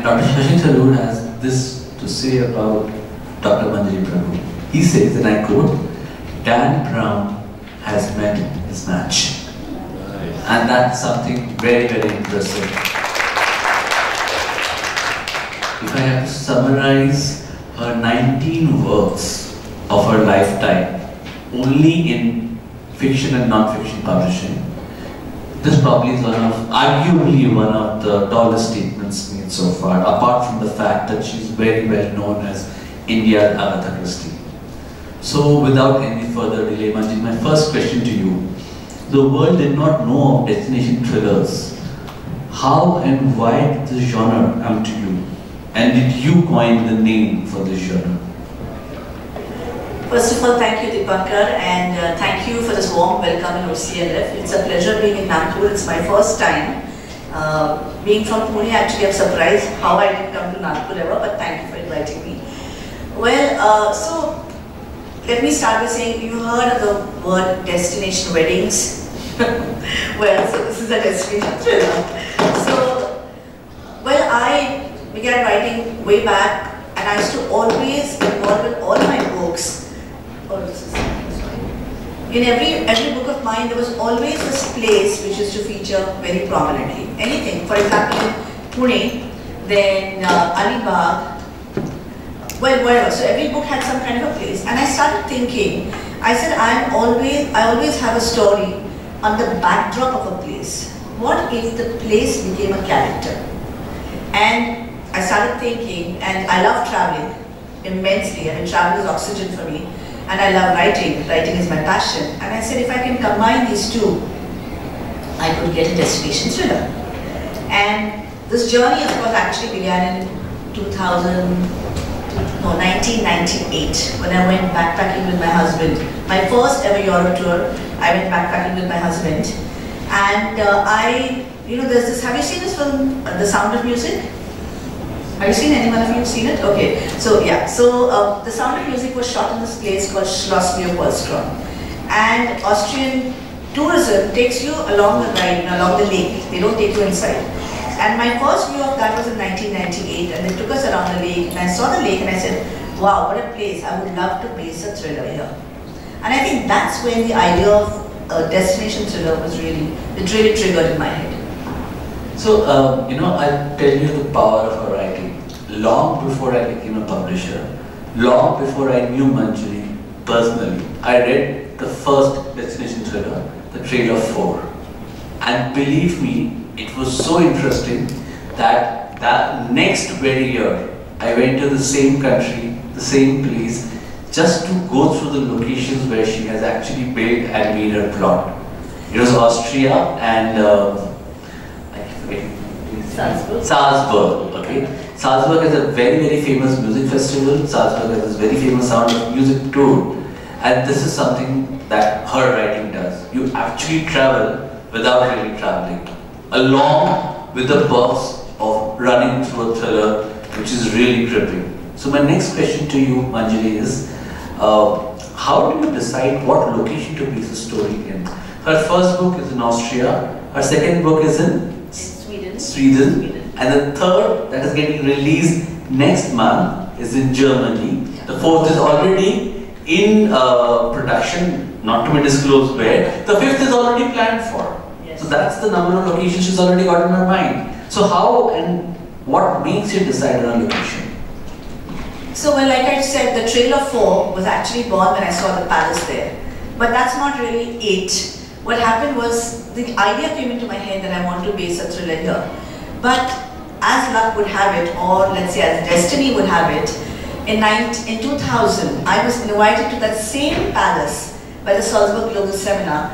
Dr. Shashi Tharoor has this to say about Dr. Manjiri Prabhu. He says, and I quote, Dan Brown has met his match. And that's something very, very impressive. If I have to summarize her 19 works of her lifetime, only in fiction and non-fiction publishing, this probably is arguably one of the tallest statements made so far, apart from the fact that she's very well known as India's Agatha Christie. So without any further delay, Manjiri, my first question to you. The world did not know of destination thrillers. How and why did this genre come to you? And did you coin the name for this genre? First of all, thank you, Dipankar, and thank you for this warm welcome in OCLF. It's a pleasure being in Nagpur. It's my first time. Being from Pune, actually I'm surprised how I didn't come to Nagpur ever, but thank you for inviting me. Well, so let me start by saying, you heard of the word destination weddings? Well, so this is a destination thriller. So, well, I began writing way back, and I used to always involve in all my books. In every book of mine, there was always this place which used to feature very prominently. Anything, for example, in Pune, then Alibag, well, wherever. So every book had some kind of a place, and I started thinking. I said, I always have a story on the backdrop of a place. What if the place became a character? And I started thinking, and I love traveling immensely. I mean, travel is oxygen for me. And I love writing. Writing is my passion. And I said, if I can combine these two, I could get a destination thriller. And this journey, of course, actually began in 1998, when I went backpacking with my husband. My first ever Europe tour, I went backpacking with my husband. And there's this, have you seen this film, The Sound of Music? Have you seen, anyone of you seen it? Okay, so yeah, so The Sound of Music was shot in this place called Schloss Leopoldskron. And Austrian tourism takes you along the ride, along the lake. They don't take you inside. And my first view of that was in 1998, and they took us around the lake, and I saw the lake and I said, wow, what a place, I would love to base a thriller here. And I think that's when the idea of a destination thriller was really triggered in my head. So, I'll tell you the power of her writing. Long before I became a publisher, long before I knew Manjiri personally, I read the first destination thriller, The Trail of Four. And believe me, it was so interesting that that next very year, I went to the same country, the same place, just to go through the locations where she has actually built and made her plot. It was Austria and Salzburg, okay? Salzburg is a very, very famous music festival. Salzburg has this very famous Sound of Music tour. And this is something that her writing does. You actually travel without really traveling, along with the perks of running through a thriller, which is really gripping. So my next question to you, Manjiri, is how do you decide what location to base a story in? Her first book is in Austria, her second book is in Sweden. And the third, that is getting released next month, is in Germany. The fourth is already in production, not to be disclosed where. The fifth is already planned for. Yes. So that's the number of locations she's already got in her mind. So how and what makes you decide on a location? So, well, like I said, The Trail of Four was actually born when I saw the palace there. But that's not really it. What happened was, the idea came into my head that I want to base a thriller here. But as luck would have it, or let's say as destiny would have it, in 2000, I was invited to that same palace by the Salzburg Global Seminar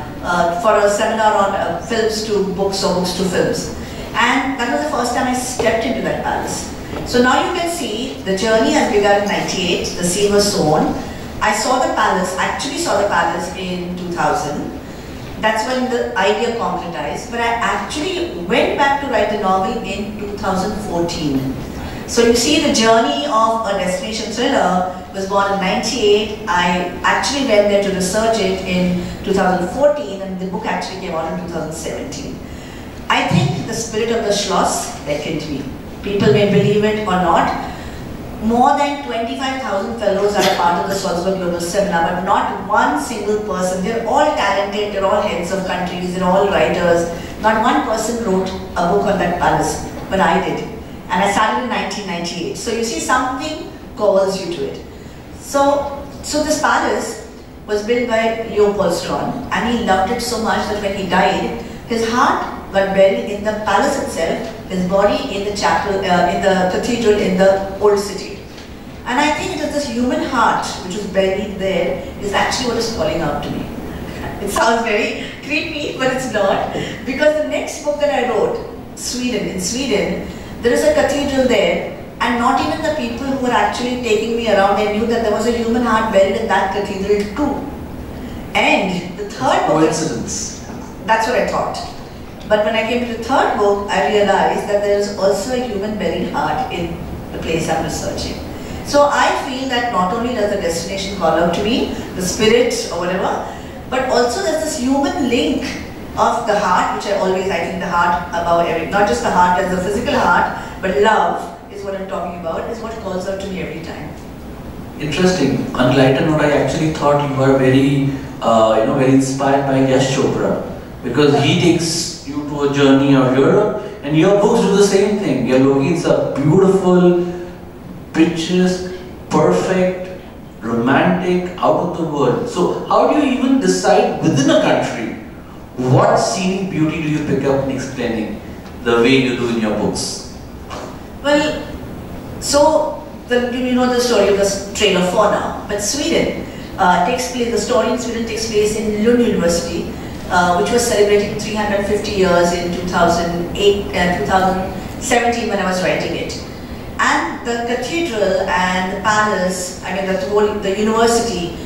for a seminar on films to books or books to films. And that was the first time I stepped into that palace. So now you can see the journey has begun in 98, the scene was sown. I saw the palace, actually saw the palace in 2000. That's when the idea concretized, but I actually went back to write the novel in 2014. So you see the journey of a destination thriller was born in 98. I actually went there to research it in 2014 and the book actually came out in 2017. I think the spirit of the Schloss beckoned me. People may believe it or not. More than 25,000 fellows are a part of the Salzburg Global Seminar, but not one single person. They're all talented, they're all heads of countries, they're all writers. Not one person wrote a book on that palace, but I did. And I started in 1998. So you see, something calls you to it. So this palace was built by Leopold Strauss, and he loved it so much that when he died, his heart got buried in the palace itself, his body in the chapel, in the cathedral in the old city. And I think that this human heart, which was buried there, is actually what is calling out to me. It sounds very creepy, but it's not. Because the next book that I wrote, Sweden, in Sweden, there is a cathedral there, and not even the people who were actually taking me around, they knew that there was a human heart buried in that cathedral too. And the third book... Coincidence. That's what I thought. But when I came to the third book, I realized that there is also a human buried heart in the place I'm researching. So I feel that not only does the destination call out to me, the spirit or whatever, but also there's this human link of the heart, which I think the heart above everything, not just the heart as the physical heart, but love is what I'm talking about, is what calls out to me every time. Interesting. On a lighter note, I actually thought you were very, very inspired by Yash Chopra, because he takes you to a journey of Europe, and your books do the same thing. You're looking at a beautiful, pictures, perfect, romantic, out of the world. So how do you even decide within a country what scenic beauty do you pick up in explaining the way you do in your books? Well, so you know the story of the Trail of Fauna, but Sweden the story in Sweden takes place in Lund University, which was celebrating 350 years in 2017 when I was writing it. And the cathedral and the palace, the university,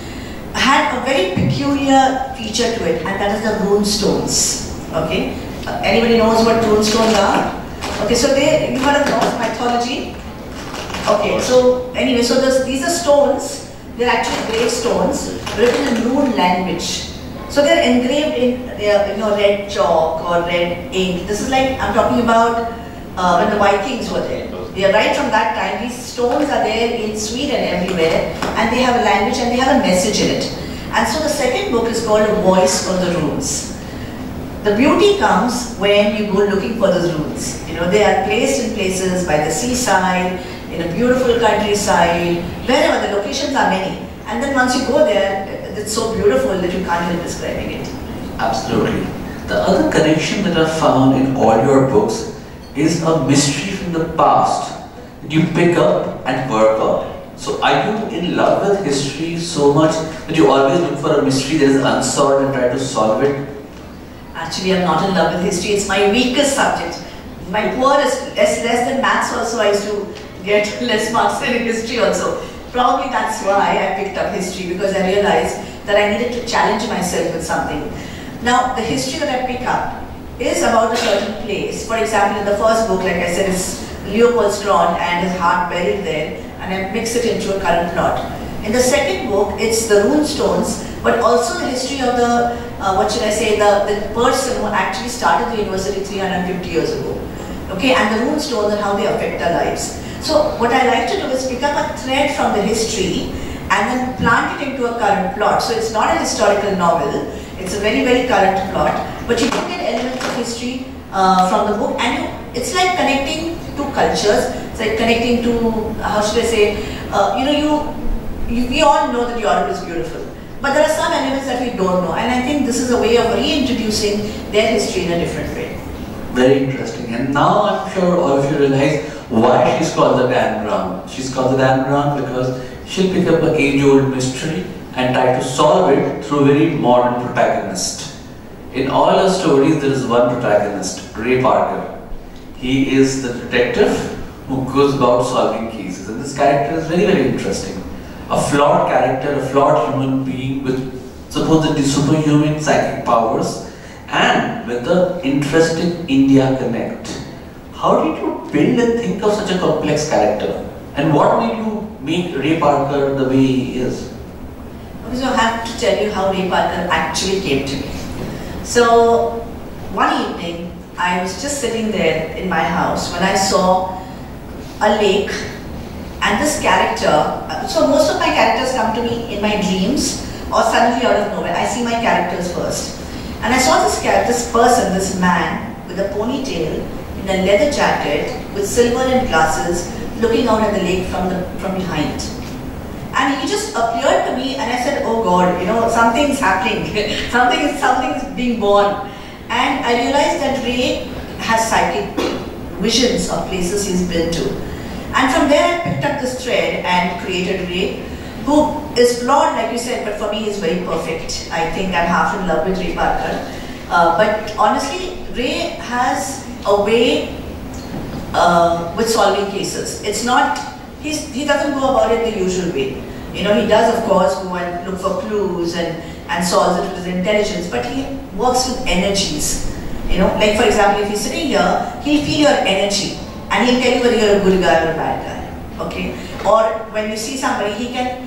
had a very peculiar feature to it, and that is the rune stones. Okay, anybody knows what rune stones are? Okay, so you heard of Norse mythology. Okay, so anyway, so these are stones. They're actually grave stones written in rune language. So they're engraved in red chalk or red ink. This is like I'm talking about when the Vikings were there. Yeah, right from that time, these stones are there in Sweden everywhere, and they have a language and they have a message in it. And so the second book is called A Voice of the Runes. The beauty comes when you go looking for those runes. They are placed in places by the seaside, in a beautiful countryside, wherever. The locations are many. And then once you go there, it's so beautiful that you can't even describing it. Absolutely. The other connection that I found in all your books is a mystery from the past that you pick up and work on. So are you in love with history so much that you always look for a mystery that is unsolved and try to solve it? Actually, I'm not in love with history. It's my weakest subject. My poorest, less than maths also, I used to get less marks than in history also. Probably that's why I picked up history, because I realized that I needed to challenge myself with something. Now, the history that I pick up is about a certain place. For example, in the first book, like I said, it's Leopold Strauss and his heart buried there, and I mix it into a current plot. In the second book, it's the rune stones, but also the history of the, the person who actually started the university 350 years ago. Okay, and the rune stones and how they affect our lives. So what I like to do is pick up a thread from the history and then plant it into a current plot. So it's not a historical novel, it's a very, very current plot, but you do get elements of history from the book, and it's like connecting two cultures. It's like connecting to, how should I say, we all know that Europe is beautiful, but there are some elements that we don't know, and I think this is a way of reintroducing their history in a different way. Very interesting. And now I'm sure all of you realize why she's called the Dan Brown. She's called the Dan Brown because she'll pick up an age-old mystery and try to solve it through a very modern protagonist. In all her stories, there is one protagonist, Ray Parker. He is the detective who goes about solving cases, and this character is very, very interesting. A flawed character, a flawed human being with supposedly superhuman psychic powers, and with the interesting India connect. How did you build and think of such a complex character? And what made you make Ray Parker the way he is? Okay, so I have to tell you how Ray Parker actually came to me. So one evening, I was just sitting there in my house when I saw a lake, and this character, so most of my characters come to me in my dreams or suddenly out of nowhere. I see my characters first. And I saw this person, this man with a ponytail in a leather jacket with silver and glasses looking out at the lake from behind. And he just appeared to me and I said, oh God, you know, something's happening. something's being born. And I realized that Ray has psychic visions of places he's been to. And from there I picked up this thread and created Ray, who is flawed like you said, but for me is very perfect. I think I'm half in love with Ray Parker. But honestly, Ray has a way with solving cases. It's not, he doesn't go about it the usual way. You know, he does of course go and look for clues and solves it with his intelligence, but he works with energies. You know, like for example, if he's sitting here, he'll feel your energy and he'll tell you whether you're a good guy or a bad guy. Okay? Or when you see somebody, he can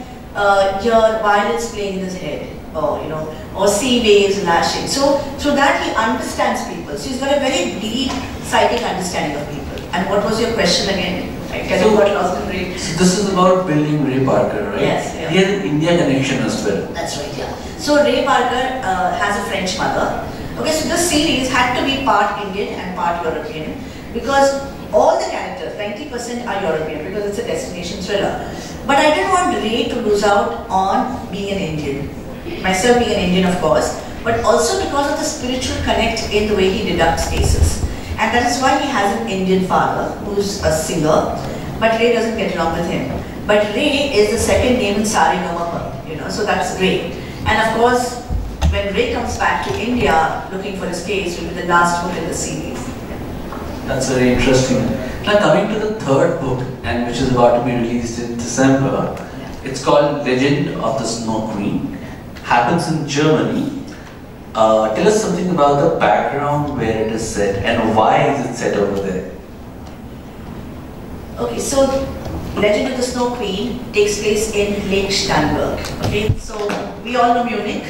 hear violins playing in his head, or you know, or see waves lashing. So through that he understands people. So he's got a very deep psychic understanding of people. And what was your question again? I kind of got lost in Ray. So this is about building Ray Parker, right? Yes. Yeah. He has an India connection as well. That's right, yeah. So Ray Parker has a French mother. Okay, so this series had to be part Indian and part European because all the characters, 90% are European because it's a destination thriller. But I didn't want Ray to lose out on being an Indian. Myself being an Indian, of course, but also because of the spiritual connect in the way he deducts cases. And that is why he has an Indian father who's a singer, but Ray doesn't get along with him. But Ray is the second name in Saregama, you know, so that's Ray. And of course, when Ray comes back to India looking for his case, will be the last book in the series. That's very interesting. Now coming to the third book, and which is about to be released in December, it's called Legend of the Snow Queen. Happens in Germany. Tell us something about the background where it is set and why is it set over there? Okay, so Legend of the Snow Queen takes place in Lake Starnberg. Okay, so we all know Munich,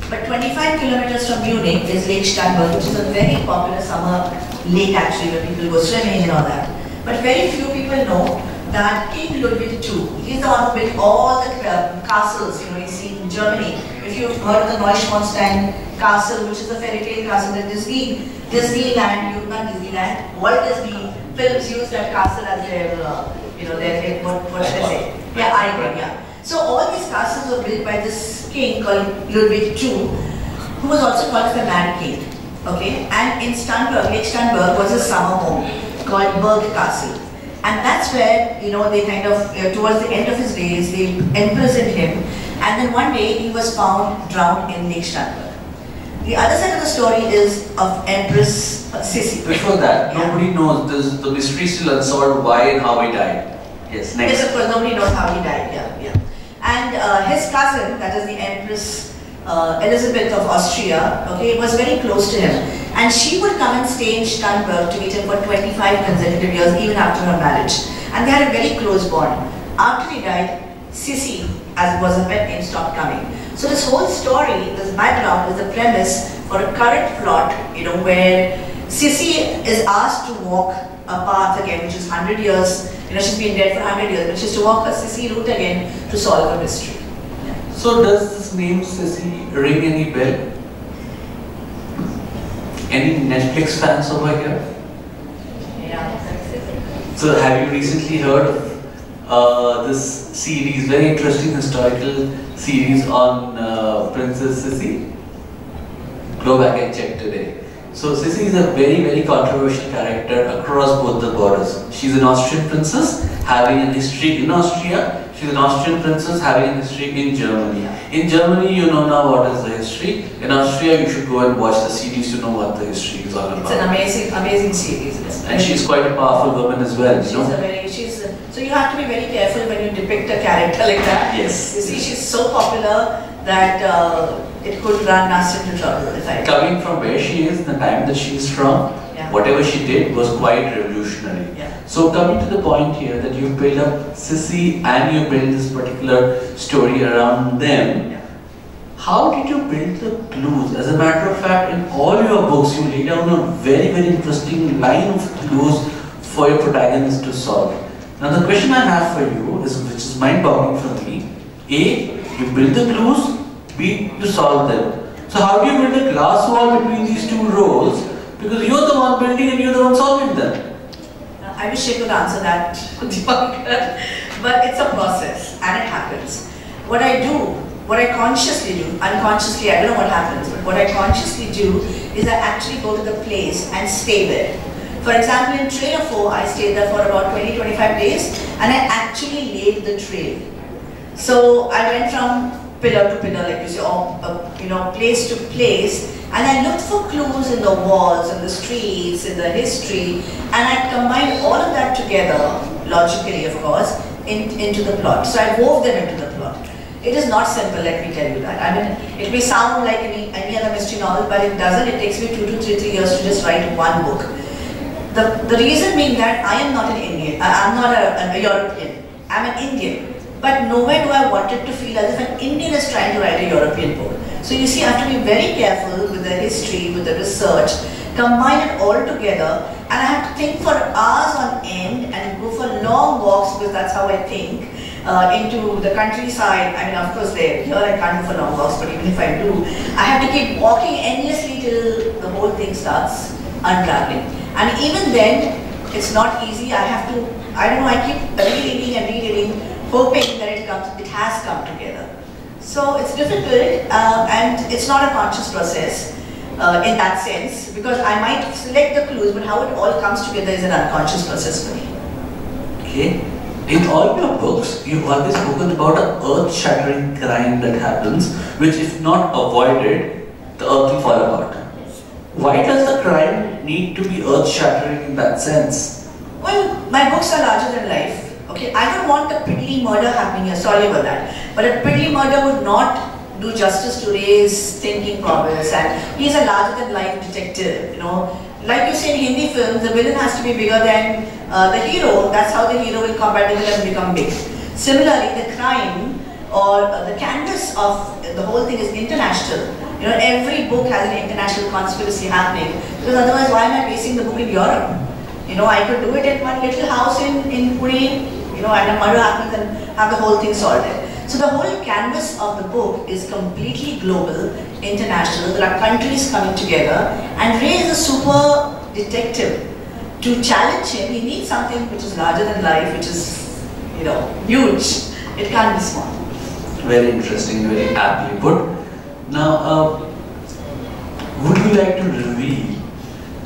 but 25 kilometers from Munich is Lake Starnberg, which is a very popular summer lake actually where people go swimming and all that. But very few people know that King Ludwig II, he's the one who built all the castles, you know, you see in Germany. If you've heard of the Neuschwanstein castle, which is a fairy tale castle that Disneyland, not Disneyland, Walt Disney films use that castle as their, you know, their, what should I say? Yeah, icon, yeah. So all these castles were built by this king called Ludwig II, who was also called the Mad King. Okay, and in Starnberg, Lake Starnberg was a summer home called Berg Castle. And that's where, you know, they kind of, towards the end of his days, they imprisoned him. And then one day he was found drowned in Lake Starnberg. The other side of the story is of Empress Sissi. Before that, nobody knows, the mystery is still unsolved why and how he died. Yes, next. Yes, of course, nobody knows how he died, yeah. And his cousin, that is the Empress Elizabeth of Austria, okay, was very close to him. And she would come and stay in Starnberg to meet him for 25 consecutive years, even after her marriage. And they had a very close bond. After he died, Sissi, as was a pet name, stopped coming. So this whole story, this background, is the premise for a current plot, you know, where Sissi is asked to walk a path again, which is 100 years. You know, she's been dead for 100 years, but she's to walk a Sissi route again to solve a mystery. So does this name Sissi ring any bell? Any Netflix fans over here? Yeah. So have you recently heard of this series, very interesting historical series on Princess Sissi? Go back and check today. So Sissi is a very, very controversial character across both the borders. She's an Austrian princess having a history in Austria. She's an Austrian princess having a history in Germany. In Germany, you know now what is the history. In Austria, you should go and watch the series to know what the history is all about. It's an amazing, amazing series. And she's quite a powerful woman as well. So you have to be very careful when you depict a character like that. Yes. You see, she's so popular that it could run us into trouble. Coming from where she is, the time that she is from, whatever she did was quite revolutionary. So coming to the point here that you build up Sissi and you build this particular story around them, how did you build the clues? As a matter of fact, in all your books, you lay down a very, very interesting line of clues for your protagonist to solve. Now the question I have for you is, which is mind-boggling for me. A, you build the clues. B, you solve them. So how do you build a glass wall between these two roles? Because you're the one building and you're the one solving them. I wish I could answer that, Dipankar, but it's a process and it happens. What I do, what I consciously do, unconsciously, I don't know what happens, but what I consciously do is I actually go to the place and stay there. For example, in Trail of 4, I stayed there for about 20-25 days and I actually laid the trail. So I went from pillar to pillar, like you say, or place to place, and I looked for clues in the walls, in the streets, in the history, and I combined all of that together, logically of course, into the plot. So I wove them into the plot. It is not simple, let me tell you that. I mean, it may sound like any other mystery novel, but it doesn't. It takes me 2 to 3 years to just write one book. The reason being that I am not an Indian, I'm not a European, I'm an Indian. But nowhere do I want it to feel as if an Indian is trying to write a European book. So you see, I have to be very careful with the history, with the research, combine it all together, and I have to think for hours on end and go for long walks, because that's how I think, into the countryside. I mean, of course, here I can't go for long walks, but even if I do, I have to keep walking endlessly till the whole thing starts unraveling. And even then, it's not easy. I have to, I don't know, I keep rereading and rereading, hoping that it has come together. So it's difficult and it's not a conscious process in that sense, because I might select the clues, but how it all comes together is an unconscious process for me. Okay. In all your books, you've always spoken about an earth-shattering crime that happens, which if not avoided, the earth will fall apart. Why does the crime need to be earth-shattering in that sense? Well, my books are larger than life. Okay, I don't want a piddly murder happening here, sorry about that. But a piddly murder would not do justice to Ray's thinking prowess, and he's a larger than life detective, you know. Like you say in Hindi films, the villain has to be bigger than the hero. That's how the hero will combat the villain and become big. Similarly, the crime or the canvas of the whole thing is international. You know, every book has an international conspiracy happening, because otherwise why am I basing the book in Europe? You know, I could do it at one little house in Pune, you know, and a murder happens and have the whole thing solved. So the whole canvas of the book is completely global, international. There are countries coming together, and Ray is a super detective. To challenge him, he needs something which is larger than life, which is, you know, huge. It can't be small. Very interesting, very aptly put. Now, would you like to reveal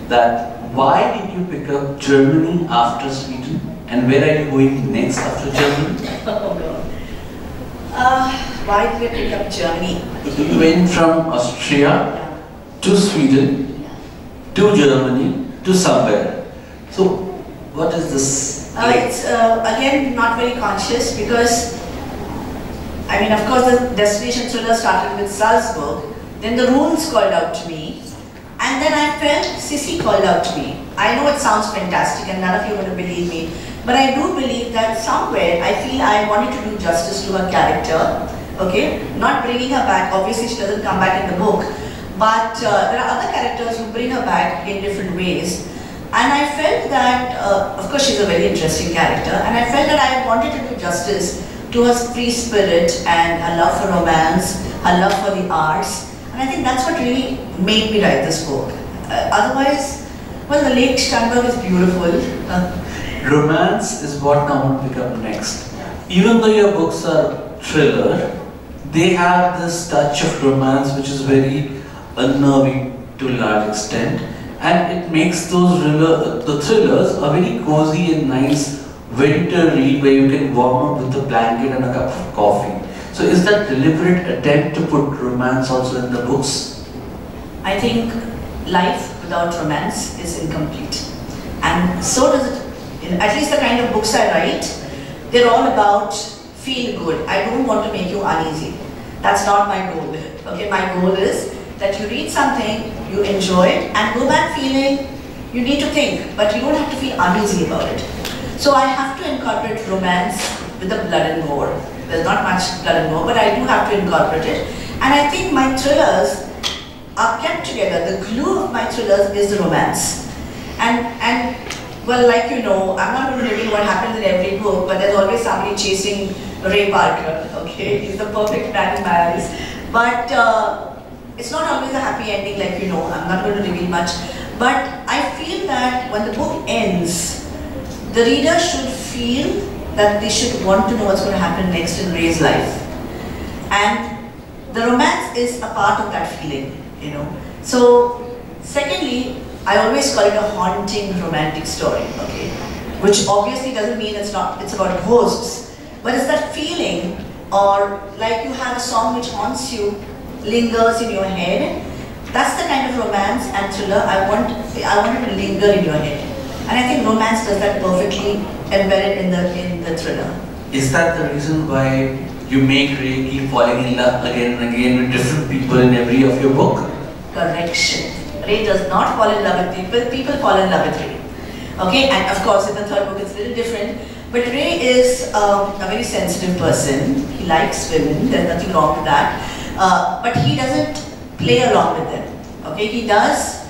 that why did you pick up Germany after Sweden, and where are you going next after Germany? Oh God. Why did I pick up Germany? You went from Austria to Sweden to Germany to somewhere. So, what is this? It's again not very conscious, because I mean, of course, the destination thriller started with Salzburg, then the runes called out to me, and then I felt Sissy called out to me. I know it sounds fantastic and none of you are going to believe me, but I do believe that somewhere I feel I wanted to do justice to her character, okay? Not bringing her back, obviously she doesn't come back in the book, but there are other characters who bring her back in different ways. And I felt that, of course she's a very interesting character, and I felt that I wanted to do justice to her free spirit and her love for romance, her love for the arts. And I think that's what really made me write this book. Otherwise, well, the Lake Steinberg is beautiful. Romance is what now will become next. Even though your books are thriller, they have this touch of romance which is very unnerving to a large extent, and it makes those the thrillers a very cozy and nice winter read where you can warm up with a blanket and a cup of coffee. So is that deliberate attempt to put romance also in the books? I think life without romance is incomplete. And so does it, at least the kind of books I write, they're all about feel good. I don't want to make you uneasy. That's not my goal. Okay, my goal is that you read something, you enjoy it, and go back feeling you need to think, but you don't have to feel uneasy about it. So I have to incorporate romance with the blood and gore. There's not much blood and gore, but I do have to incorporate it. And I think my thrillers are kept together. The glue of my thrillers is the romance. And Well, like you know, I'm not going to reveal what happens in every book, but there's always somebody chasing Ray Parker, okay? He's the perfect man in my eyes. But it's not always a happy ending, like you know, I'm not going to reveal much. But I feel that when the book ends, the reader should feel that they should want to know what's going to happen next in Ray's life. And the romance is a part of that feeling, you know. So, secondly, I always call it a haunting romantic story, okay? Which obviously doesn't mean it's about ghosts, but it's that feeling, or like you have a song which haunts you, lingers in your head. That's the kind of romance and thriller I want it to linger in your head. And I think romance does that perfectly, embedded in the thriller. Is that the reason why you make Ray keep falling in love again and again with different people in every of your book? Correction. Ray does not fall in love with people, people fall in love with Ray. Okay, and of course in the third book it's a little different, but Ray is a very sensitive person. He likes women, there's nothing wrong with that, but he doesn't play along with them. Okay, he does.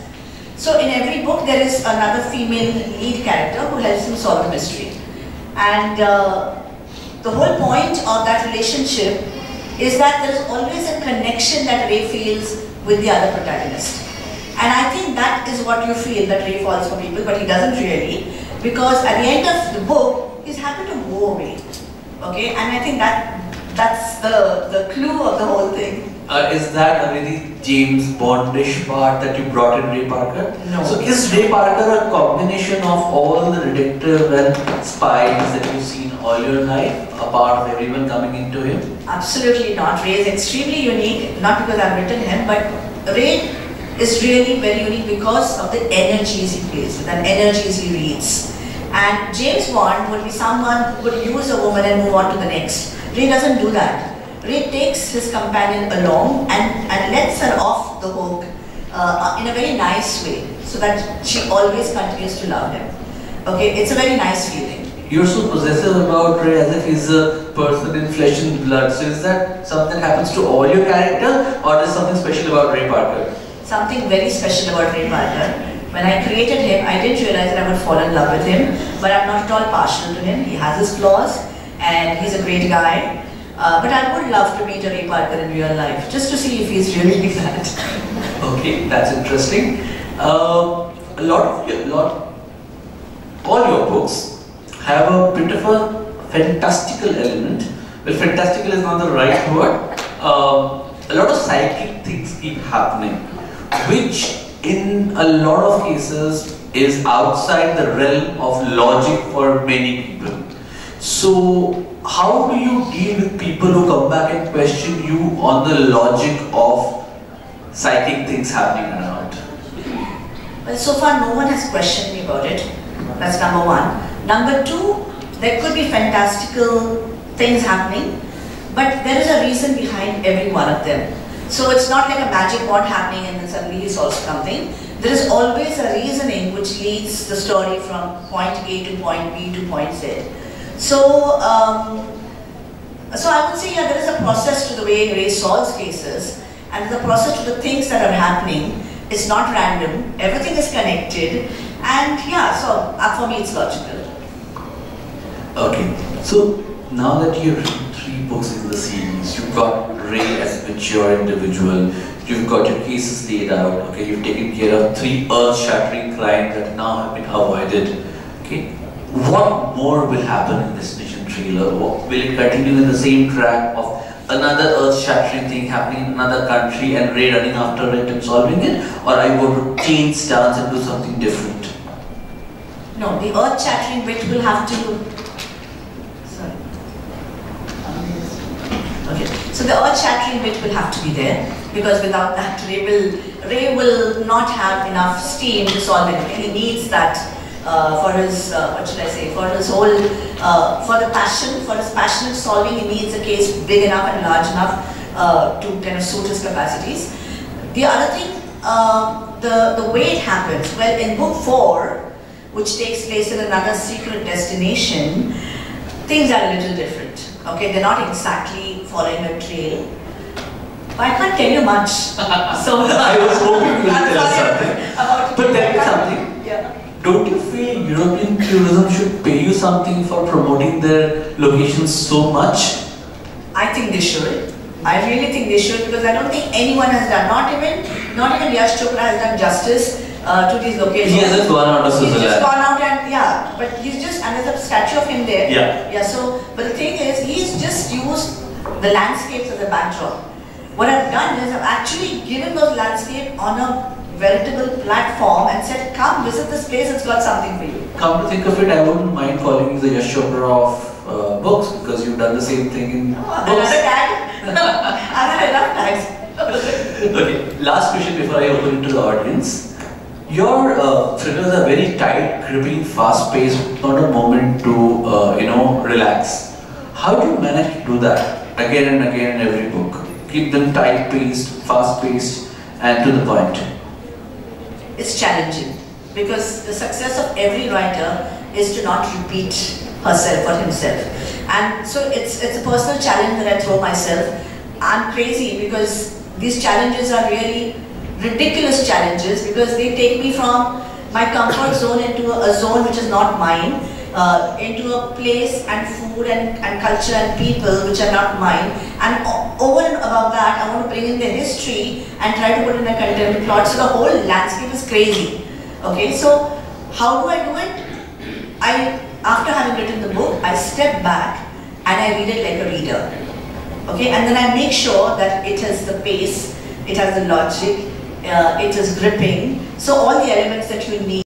So in every book there is another female lead character who helps him solve a mystery. And the whole point of that relationship is that there is always a connection that Ray feels with the other protagonist. And I think that is what you feel, that Ray falls for people, but he doesn't really, because at the end of the book, he's happy to go away. Okay, and I think that's the clue of the whole thing. Is that a very James Bondish part that you brought in Ray Parker? No. So is Ray Parker a combination of all the detective and spies that you've seen all your life, a part of everyone coming into him? Absolutely not. Ray is extremely unique, not because I've written him, but Ray is really very unique because of the energies he plays with and energies he reads. And James Bond would be someone who would use a woman and move on to the next. Ray doesn't do that. Ray takes his companion along and lets her off the hook in a very nice way, so that she always continues to love him. Okay, it's a very nice feeling. You're so possessive about Ray as if he's a person in flesh and blood. So is that something that happens to all your characters, or is something special about Ray Parker? Something very special about Ray Parker. When I created him, I didn't realize that I would fall in love with him, but I'm not at all partial to him. He has his flaws, and he's a great guy. But I would love to meet a Ray Parker in real life, just to see if he's really like that. Okay, that's interesting. All your books have a bit of a fantastical element. Well, fantastical is not the right word. A lot of psychic things keep happening, which in a lot of cases is outside the realm of logic for many people. So, how do you deal with people who come back and question you on the logic of psychic things happening around? Well, so far no one has questioned me about it. That's number one. Number two, there could be fantastical things happening, but there is a reason behind every one of them. So it's not like a magic wand happening and then suddenly he solves something. There is always a reasoning which leads the story from point A to point B to point Z. So, so I would say, yeah, there is a process to the way Ray solves cases, and the process to the things that are happening. It's not random, everything is connected, and yeah, so for me it's logical. Okay, so now that you've written 3 books in the series, you've got Ray as a mature individual, you've got your cases laid out, okay, you've taken care of 3 earth-shattering crimes that now have been avoided, okay. What more will happen in Destination Trailer? Will it continue in the same track of another earth-shattering thing happening in another country and Ray running after it and solving it? Or are you going to change stance and do something different? No, the earth-shattering bit will have to... Sorry. Okay. So the earth-shattering bit will have to be there, because without that Ray will not have enough steam to solve anything. He needs that for his, what should I say, for his whole, for his passionate solving. He needs a case big enough and large enough to kind of suit his capacities. The other thing, the way it happens, well, in book 4, which takes place in another secret destination, things are a little different. Okay, they're not exactly following a trail. But I can't tell you much. So I was hoping you would tell us something. But tell me something. Yeah. don't you feel European tourism should pay you something for promoting their locations so much? I think they should. I really think they should, because I don't think anyone has done, not even Yash Chopra has done justice to these locations. He hasn't gone out of Switzerland. He's just gone out and, yeah, but he's just, and there's a statue of him there. Yeah. Yeah, so, but the thing is, he's just used the landscapes as a backdrop. What I've done is, I've actually given those landscapes on a veritable platform and said, come visit this place, it's got something for you. Come to think of it, I wouldn't mind calling you the Yash Chopra of books, because you've done the same thing in books. Another tag? I've had enough tags. Okay, last question before I open it to the audience. Your thrillers are very tight, gripping, fast-paced, not a moment to relax. How do you manage to do that again and again in every book? Keep them tight-paced, fast-paced, and to the point. It's challenging, because the success of every writer is to not repeat herself or himself. And so it's a personal challenge that I throw myself. I'm crazy because these challenges are really ridiculous challenges, because they take me from my comfort zone into a zone which is not mine, into a place and food and culture and people which are not mine. And over and above that, I want to bring in the history and try to put in a contemporary plot. So the whole landscape is crazy. Okay, so how do I do it? After having written the book, I step back and I read it like a reader. Okay, and then I make sure that it has the pace, it has the logic, it is gripping. So all the elements that you need.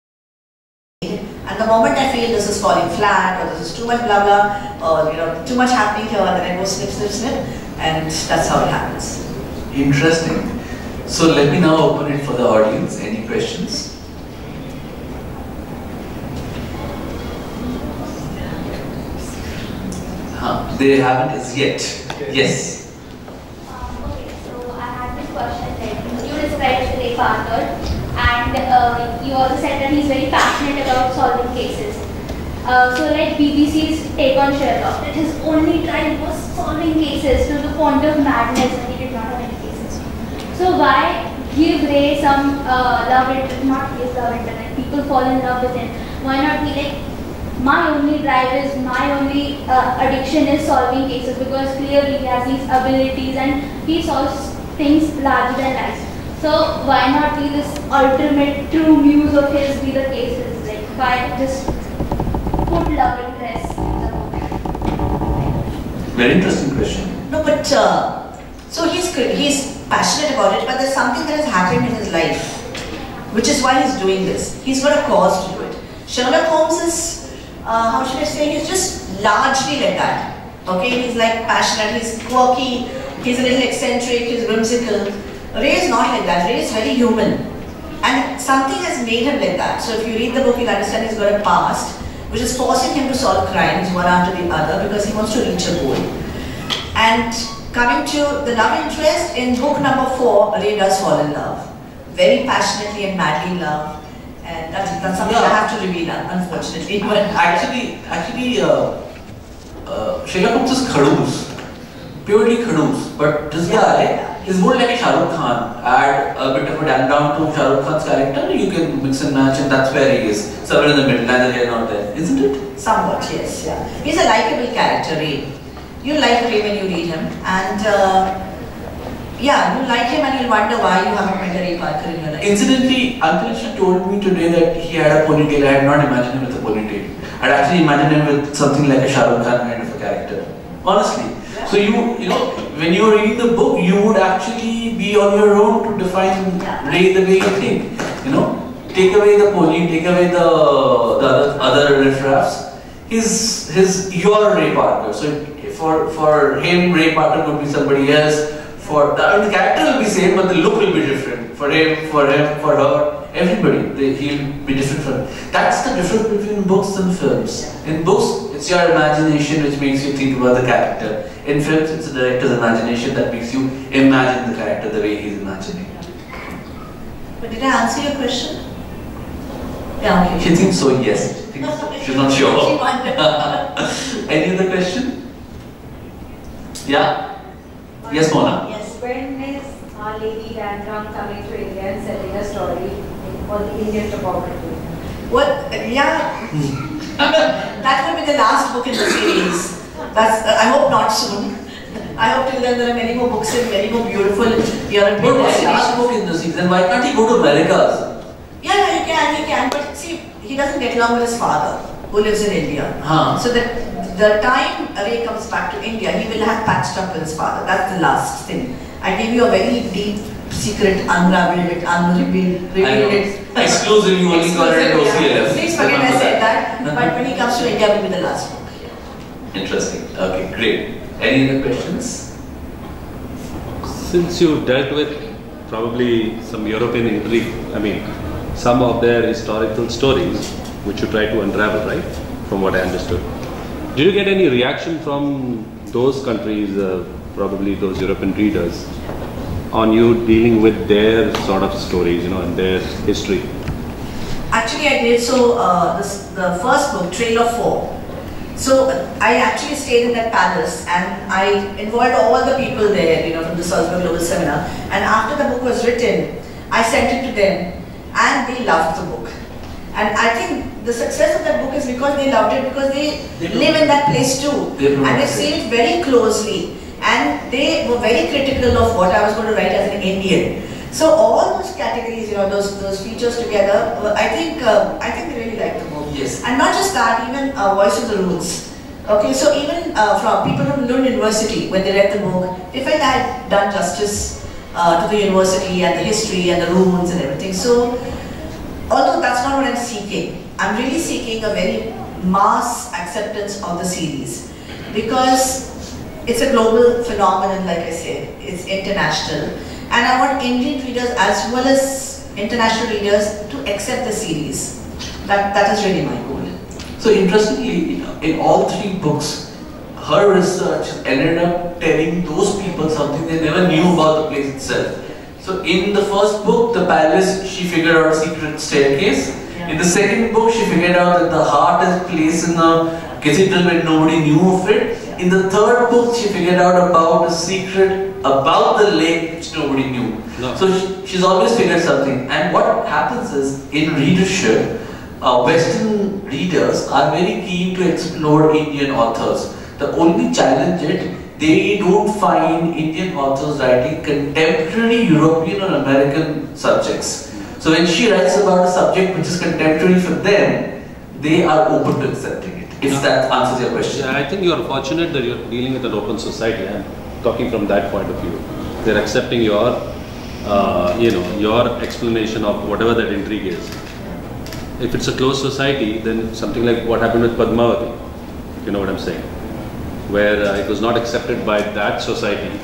And the moment I feel this is falling flat, or this is too much blah blah, or too much happening here, then I go snip snip snip, and that's how it happens. Interesting. So let me now open it for the audience. Any questions? They haven't as yet. Yes. Okay, so I had this question. Like, you described the author, and you also said that he's very passionate about solving cases. So like BBC's take on Sherlock, that his only drive was solving cases to the point of madness, and he did not have any cases. So why give Ray some love interest, not his love interest, like people fall in love with him? Why not be like, my only drive is, my only addiction is solving cases, because clearly he has these abilities and he solves things larger than life. So why not be this ultimate true muse of his, be the cases? Like, why just put love interest in the book? Very interesting question. No, but so he's passionate about it, but there's something that has happened in his life, which is why he's doing this. He's got a cause to do it. Sherlock Holmes is, how should I say, he's just largely like that. Okay, he's like passionate, he's quirky, he's a little eccentric, he's whimsical. Ray is not like that. Ray is very human. And something has made him like that. So if you read the book, you'll understand he's got a past, which is forcing him to solve crimes one after the other, because he wants to reach a goal. And coming to the love interest, in book number 4, Ray does fall in love. Very passionately and madly in love. And that's something I have to reveal, unfortunately. But Actually, Sherlock Holmes is khadoos, purely khadoos. But this guy is more like a Shah Rukh Khan. Add a bit of a damn down to Shah Rukh Khan's character, you can mix and match, and that's where he is. Somewhere in the middle, neither here nor there, isn't it? somewhat, yes, yeah. He's a likable character, Ray. You like Ray when you read him, and yeah, you like him and you'll wonder why you haven't met a Ray Parker in your life. Incidentally, Uncle she told me today that he had a ponytail. I had not imagined him with a ponytail. I'd actually imagined him with something like a Shah Rukh Khan kind of a character. Honestly. Yeah. So you know, when you're reading the book, you would actually be on your own to define Ray the way you think. You know, take away the pony, take away the other riffraffs. Your Ray Parker. So for him, Ray Parker could be somebody else. The character will be same, but the look will be different. For him, for her, everybody, he'll be different for him. That's the difference between books and films. In books, it's your imagination which makes you think about the character. In films, it's the director's imagination that makes you imagine the character the way he's imagining. But did I answer your question? Yeah, okay. She thinks so, yes. She's not sure. She wondered. Any other question? Yeah? Yes, Mona? Yes, when is Our Lady Dandron coming to India and selling a story for the Indian topography? Well, yeah, that will be the last book in the series. I hope not soon. I hope till then there are many more books and many more beautiful European last book in the series, then why can't he go to Americas? Yeah, he can, but see, he doesn't get along with his father, who lives in India. So the time Ray comes back to India, he will have patched up with his father. That's the last thing. I give you a very deep secret, unraveled it, revealed it. Exclusively only got it at OCLF. Please forget I said that. But when he comes to India, will be the last book. Interesting. Okay, great. Any other questions? Since you've dealt with probably some European intrigue, I mean, some of their historical stories, which you try to unravel, right? From what I understood. Did you get any reaction from those countries, probably those European readers, on you dealing with their sort of stories, and their history? Actually, I did. So, the first book, Trail of Four. So, I actually stayed in that palace and I involved all the people there, from the Salzburg Global Seminar. And after the book was written, I sent it to them and they loved the book. And I think the success of that book is because they loved it, because they live in that place too. And they've seen it very closely. And they were very critical of what I was going to write as an Indian. So all those categories, those features together, I think they really liked the book. Yes. And not just that, even Voice of the Runes. Okay, so even from people from Lund University, when they read the book, they felt I had done justice to the university and the history and the runes and everything. So, although that's not what I'm seeking, I'm really seeking a very mass acceptance of the series, because it's a global phenomenon, like I said. It's international. And I want Indian readers as well as international readers to accept the series. That is really my goal. So interestingly, in all three books, her research ended up telling those people something they never knew about the place itself. So in the first book, the palace, she figured out a secret staircase. Yeah. In the second book, she figured out that the heart is placed in a cathedral where nobody knew of it. Yeah. In the third book, she figured out about a secret about the lake which nobody knew. No. So she's always figured something. And what happens is, in readership, Western readers are very keen to explore Indian authors. The only challenge is they don't find Indian authors writing contemporary European or American subjects. So when she writes about a subject which is contemporary for them, they are open to accepting it. If that answers your question. Yeah, I think you are fortunate that you're dealing with an open society. I'm talking from that point of view. They're accepting your, your explanation of whatever that intrigue is. If it's a closed society, then something like what happened with Padmavati, you know what I'm saying, where it was not accepted by that society,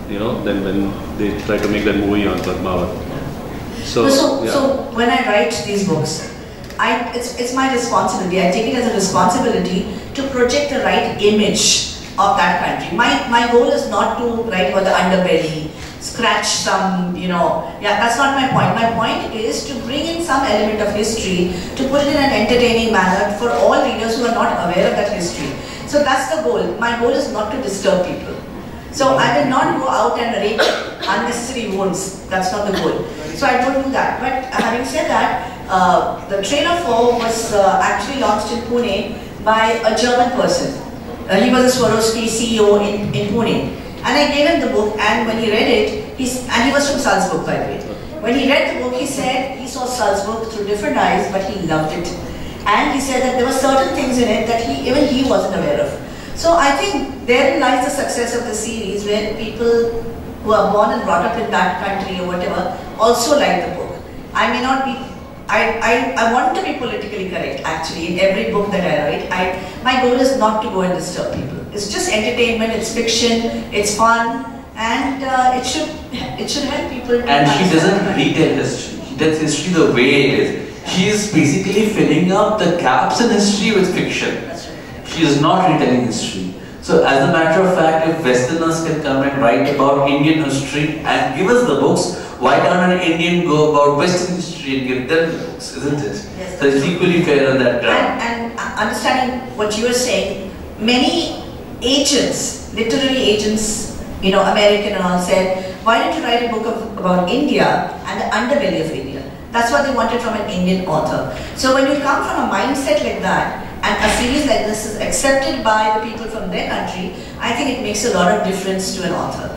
then when they tried to make that movie on Padmavati. So when I write these books, it's my responsibility. I take it as a responsibility to project the right image of that country. My goal is not to write about the underbelly, scratch some, that's not my point. My point is to bring in some element of history, to put it in an entertaining manner for all readers who are not aware of that history. So that's the goal. My goal is not to disturb people. So I will not go out and rape unnecessary wounds. That's not the goal. So I don't do that. But having said that, the Trail of Four was actually launched in Pune by a German person. He was a Swarovski CEO in Pune. And I gave him the book, and when he read it, and he was from Salzburg, by the way. When he read the book, he said he saw Salzburg through different eyes, but he loved it. And he said that there were certain things in it that even he wasn't aware of. So I think therein lies the success of the series, where people who are born and brought up in that country or whatever also like the book. I may not be, I want to be politically correct actually in every book that I write. My goal is not to go and disturb people. It's just entertainment, it's fiction, it's fun, and it should help people. And she doesn't retell history. She tells history the way it is. She is basically filling up the gaps in history with fiction. She is not retelling history. So as a matter of fact, if Westerners can come and write about Indian history and give us the books, why can't an Indian go about Western history and give them the books, isn't it? Yes, so it's equally fair on that ground. And understanding what you were saying, many agents, literary agents, American and all, said, why don't you write a book about India and the underbelly of India? That's what they wanted from an Indian author. So when you come from a mindset like that, and a series like this is accepted by the people from their country, I think it makes a lot of difference to an author.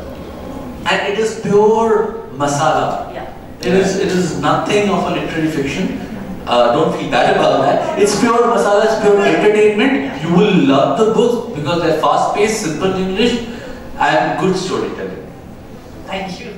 And it is pure masala. Yeah. It is nothing of a literary fiction. Don't feel bad about that. It's pure masala, it's pure entertainment. You will love the books because they're fast-paced, simple English, and good storytelling. Thank you.